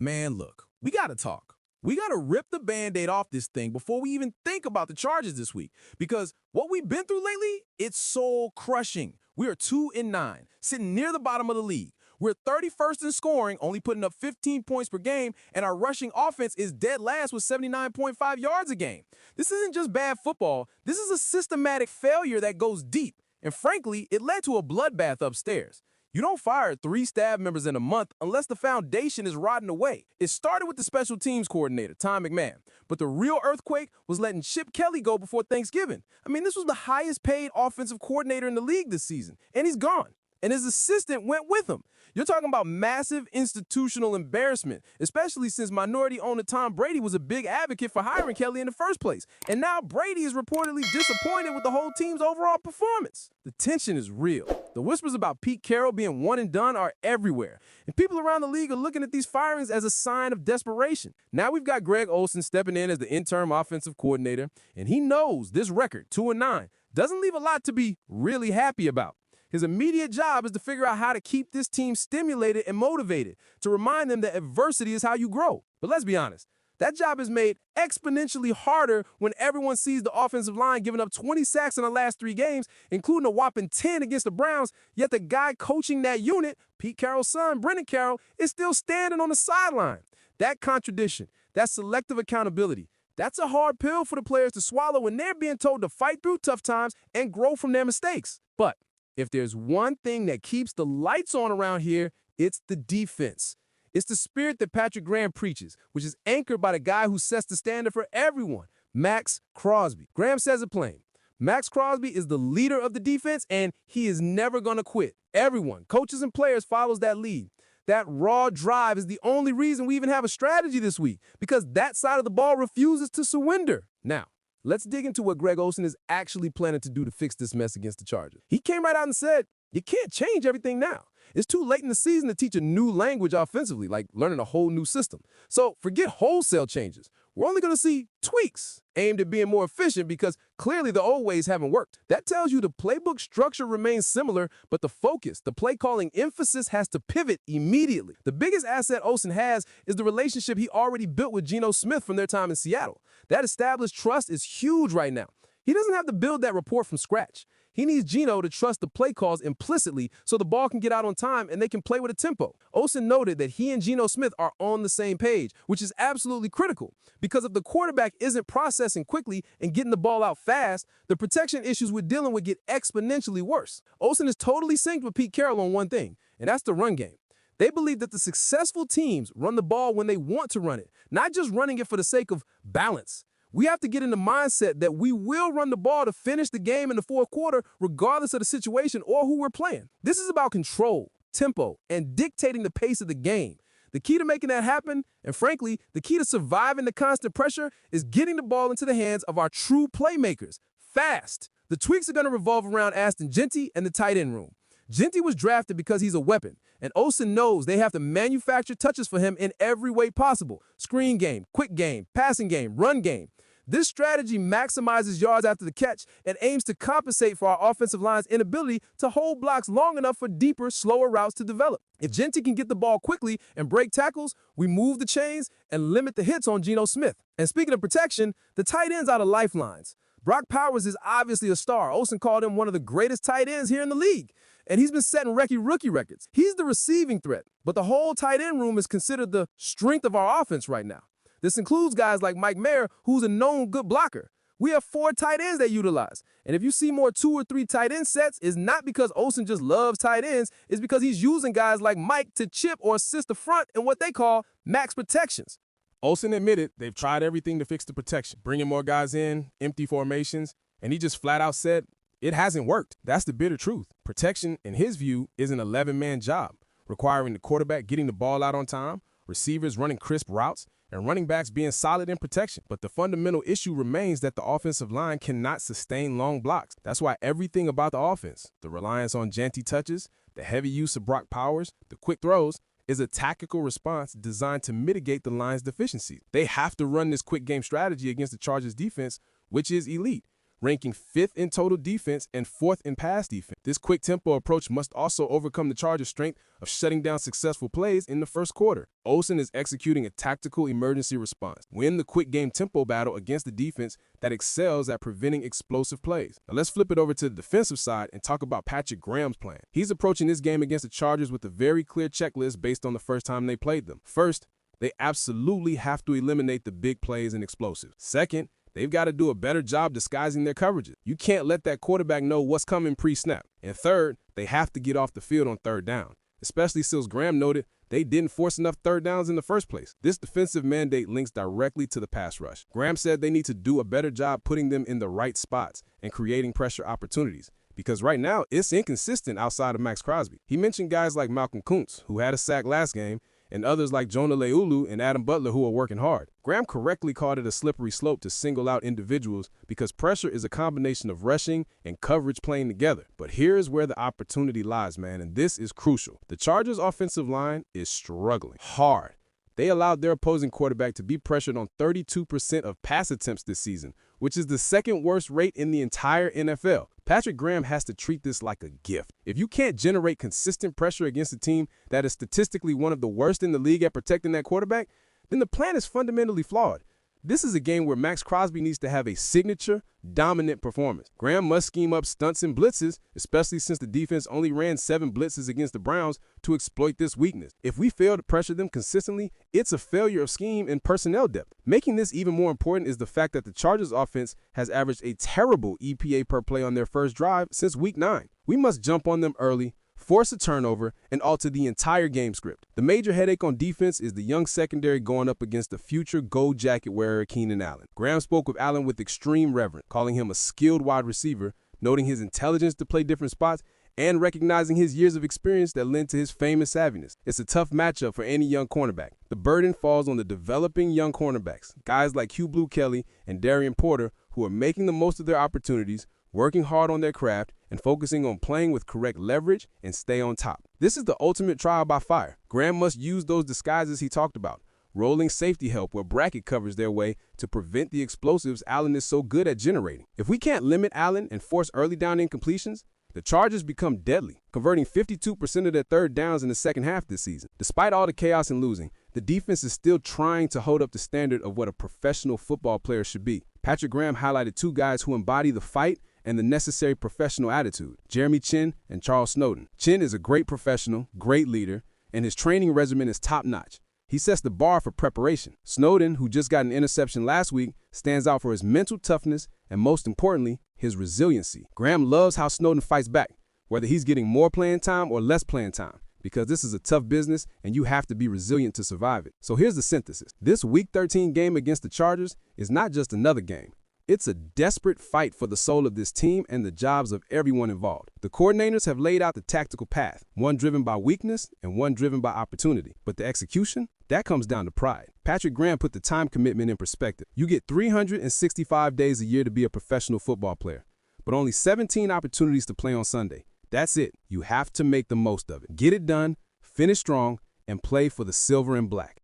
Man, look, we got to talk. We got to rip the Band-Aid off this thing before we even think about the Chargers this week. Because what we've been through lately, it's soul-crushing. We are 2-9, sitting near the bottom of the league. We're 31st in scoring, only putting up 15 points per game, and our rushing offense is dead last with 79.5 yards a game. This isn't just bad football. This is a systematic failure that goes deep. And frankly, it led to a bloodbath upstairs. You don't fire 3 staff members in a month unless the foundation is rotting away. It started with the special teams coordinator, Tom McMahon. But the real earthquake was letting Chip Kelly go before Thanksgiving. I mean, this was the highest paid offensive coordinator in the league this season, and he's gone. And his assistant went with him. You're talking about massive institutional embarrassment, especially since minority owner Tom Brady was a big advocate for hiring Kelly in the first place. And now Brady is reportedly disappointed with the whole team's overall performance. The tension is real. The whispers about Pete Carroll being one and done are everywhere. And people around the league are looking at these firings as a sign of desperation. Now we've got Greg Olson stepping in as the interim offensive coordinator, and he knows this record, 2-9, doesn't leave a lot to be really happy about. His immediate job is to figure out how to keep this team stimulated and motivated, to remind them that adversity is how you grow. But let's be honest, that job is made exponentially harder when everyone sees the offensive line giving up 20 sacks in the last 3 games, including a whopping 10 against the Browns, yet the guy coaching that unit, Pete Carroll's son, Brendan Carroll, is still standing on the sideline. That contradiction, that selective accountability, that's a hard pill for the players to swallow when they're being told to fight through tough times and grow from their mistakes. But if there's one thing that keeps the lights on around here, it's the defense. It's the spirit that Patrick Graham preaches, which is anchored by the guy who sets the standard for everyone, Maxx Crosby. Graham says it plain. Maxx Crosby is the leader of the defense, and he is never going to quit. Everyone, coaches and players, follows that lead. That raw drive is the only reason we even have a strategy this week, because that side of the ball refuses to surrender. Now, let's dig into what Greg Olson is actually planning to do to fix this mess against the Chargers. He came right out and said, you can't change everything now. It's too late in the season to teach a new language offensively, like learning a whole new system. So forget wholesale changes. We're only going to see tweaks aimed at being more efficient because clearly the old ways haven't worked. That tells you the playbook structure remains similar, but the focus, the play calling emphasis has to pivot immediately. The biggest asset Olson has is the relationship he already built with Geno Smith from their time in Seattle. That established trust is huge right now. He doesn't have to build that rapport from scratch. He needs Geno to trust the play calls implicitly so the ball can get out on time and they can play with a tempo. Olson noted that he and Geno Smith are on the same page, which is absolutely critical because if the quarterback isn't processing quickly and getting the ball out fast, the protection issues we're dealing with get exponentially worse. Olson is totally synced with Pete Carroll on one thing, and that's the run game. They believe that the successful teams run the ball when they want to run it, not just running it for the sake of balance. We have to get in the mindset that we will run the ball to finish the game in the fourth quarter regardless of the situation or who we're playing. This is about control, tempo, and dictating the pace of the game. The key to making that happen, and frankly, the key to surviving the constant pressure, is getting the ball into the hands of our true playmakers, fast. The tweaks are going to revolve around Ashton Jeanty and the tight end room. Jeanty was drafted because he's a weapon, and Olson knows they have to manufacture touches for him in every way possible. Screen game, quick game, passing game, run game. This strategy maximizes yards after the catch and aims to compensate for our offensive line's inability to hold blocks long enough for deeper, slower routes to develop. If Jeanty can get the ball quickly and break tackles, we move the chains and limit the hits on Geno Smith. And speaking of protection, the tight ends are the lifelines. Brock Powers is obviously a star. Olson called him one of the greatest tight ends here in the league. And he's been setting rookie records. He's the receiving threat, but the whole tight end room is considered the strength of our offense right now. This includes guys like Mike Mayer, who's a known good blocker. We have 4 tight ends that utilize. And if you see more 2 or 3 tight end sets, it's not because Olson just loves tight ends. It's because he's using guys like Mike to chip or assist the front in what they call max protections. Olson admitted they've tried everything to fix the protection, bringing more guys in, empty formations, and he just flat out said it hasn't worked. That's the bitter truth. Protection, in his view, is an 11-man job, requiring the quarterback getting the ball out on time, receivers running crisp routes, and running backs being solid in protection. But the fundamental issue remains that the offensive line cannot sustain long blocks. That's why everything about the offense, the reliance on Jeanty touches, the heavy use of Brock Powers, the quick throws, is a tactical response designed to mitigate the line's deficiencies. They have to run this quick game strategy against the Chargers defense, which is elite. ranking 5th in total defense and 4th in pass defense. This quick tempo approach must also overcome the Chargers' strength of shutting down successful plays in the first quarter. Olson is executing a tactical emergency response. Win the quick game tempo battle against the defense that excels at preventing explosive plays. Now let's flip it over to the defensive side and talk about Patrick Graham's plan. He's approaching this game against the Chargers with a very clear checklist based on the first time they played them. First, they absolutely have to eliminate the big plays and explosives. Second, they've got to do a better job disguising their coverages. You can't let that quarterback know what's coming pre-snap. And third, they have to get off the field on third down, especially since Graham noted they didn't force enough third downs in the first place. This defensive mandate links directly to the pass rush. Graham said they need to do a better job putting them in the right spots and creating pressure opportunities, because right now it's inconsistent outside of Maxx Crosby. He mentioned guys like Malcolm Kuntz, who had a sack last game, and others like Jonah Leulu and Adam Butler who are working hard. Graham correctly called it a slippery slope to single out individuals because pressure is a combination of rushing and coverage playing together. But here's where the opportunity lies, man, and this is crucial. The Chargers' offensive line is struggling hard. They allowed their opposing quarterback to be pressured on 32% of pass attempts this season, which is the second worst rate in the entire NFL. Patrick Graham has to treat this like a gift. If you can't generate consistent pressure against a team that is statistically one of the worst in the league at protecting that quarterback, then the plan is fundamentally flawed. This is a game where Maxx Crosby needs to have a signature, dominant performance. Graham must scheme up stunts and blitzes, especially since the defense only ran 7 blitzes against the Browns to exploit this weakness. If we fail to pressure them consistently, it's a failure of scheme and personnel depth. Making this even more important is the fact that the Chargers offense has averaged a terrible EPA per play on their first drive since Week 9. We must jump on them early, force a turnover, and alter the entire game script. The major headache on defense is the young secondary going up against the future gold jacket wearer Keenan Allen. Graham spoke with Allen with extreme reverence, calling him a skilled wide receiver, noting his intelligence to play different spots, and recognizing his years of experience that lend to his famous savviness. It's a tough matchup for any young cornerback. The burden falls on the developing young cornerbacks, guys like Hugh Blue Kelly and Darian Porter, who are making the most of their opportunities, working hard on their craft, and focusing on playing with correct leverage and stay on top. This is the ultimate trial by fire. Graham must use those disguises he talked about, rolling safety help where bracket covers their way to prevent the explosives Allen is so good at generating. If we can't limit Allen and force early down incompletions, the Chargers become deadly, converting 52% of their third downs in the second half this season. Despite all the chaos and losing, the defense is still trying to hold up the standard of what a professional football player should be. Patrick Graham highlighted 2 guys who embody the fight and the necessary professional attitude, Jeremy Chinn and Charles Snowden. Chinn is a great professional, great leader, and his training regimen is top-notch. He sets the bar for preparation. Snowden, who just got an interception last week, stands out for his mental toughness and, most importantly, his resiliency. Graham loves how Snowden fights back, whether he's getting more playing time or less playing time, because this is a tough business and you have to be resilient to survive it. So here's the synthesis. This Week 13 game against the Chargers is not just another game. It's a desperate fight for the soul of this team and the jobs of everyone involved. The coordinators have laid out the tactical path, one driven by weakness and one driven by opportunity. But the execution, that comes down to pride. Patrick Graham put the time commitment in perspective. You get 365 days a year to be a professional football player, but only 17 opportunities to play on Sunday. That's it. You have to make the most of it. Get it done, finish strong, and play for the silver and black.